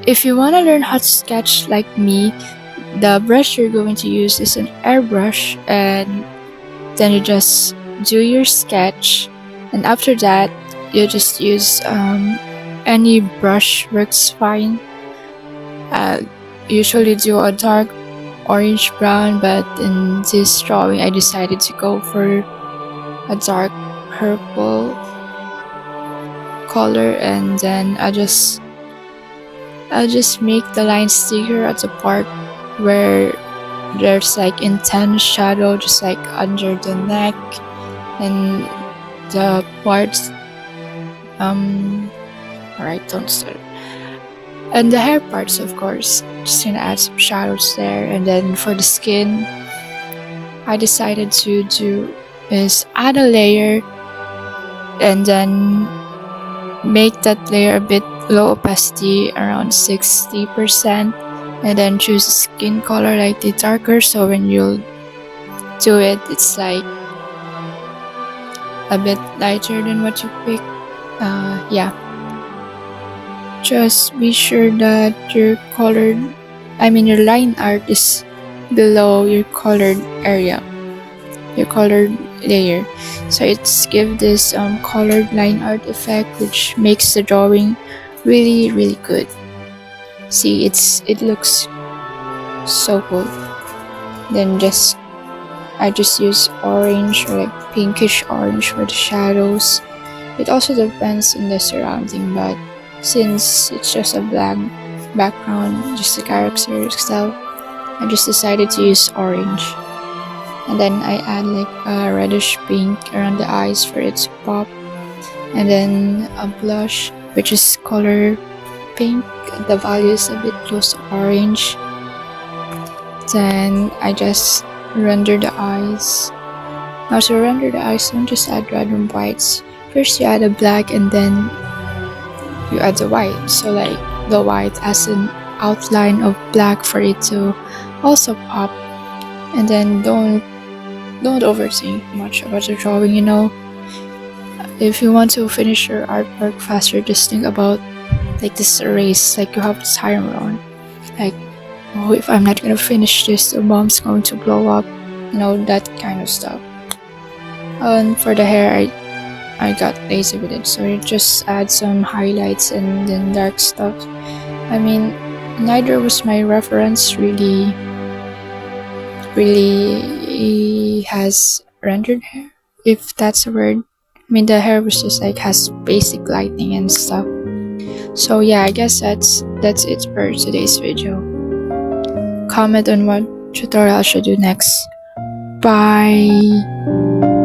If you want to learn how to sketch like me, the brush you're going to use is an airbrush, and then you just do your sketch, and after that you just use any brush works fine. Usually do a dark orange brown, but in this drawing I decided to go for a dark purple color, and then I'll just make the lines thicker at the part where there's like intense shadow, just like under the neck and the parts. Alright, don't start. And the hair parts, of course, just gonna add some shadows there. And then for the skin, I decided to do is add a layer and then make that layer a bit low opacity, around 60%, and then choose a skin color like the darker, so when you do it, it's like a bit lighter than what you pick. Yeah, just be sure that your your line art is below your colored area, your colored layer, so it's give this colored line art effect, which makes the drawing really good. See, it looks so cool. Then I just use orange or like pinkish orange for the shadows. It also depends on the surrounding, but since it's just a black background, just the character itself, I just decided to use orange. And then I add like a reddish pink around the eyes for its pop, and then a blush which is color pink, the value is a bit close to orange. Then I just render the eyes. Now to render the eyes, don't just add random whites. First you add a black and then you add the white, so like the white as an outline of black for it to also pop. And then don't overthink much about the drawing, you know. If you want to finish your artwork faster, just think about like this race, like you have the timer on, like, oh, if I'm not gonna finish this, the bomb's going to blow up, you know, that kind of stuff. And for the hair, I got lazy with it, so I just add some highlights and then dark stuff. I mean, neither was my reference really has rendered hair, if that's a word. I mean, the hair was just like has basic lighting and stuff. So yeah, I guess that's it for today's video. Comment on what tutorial I should do next. Bye.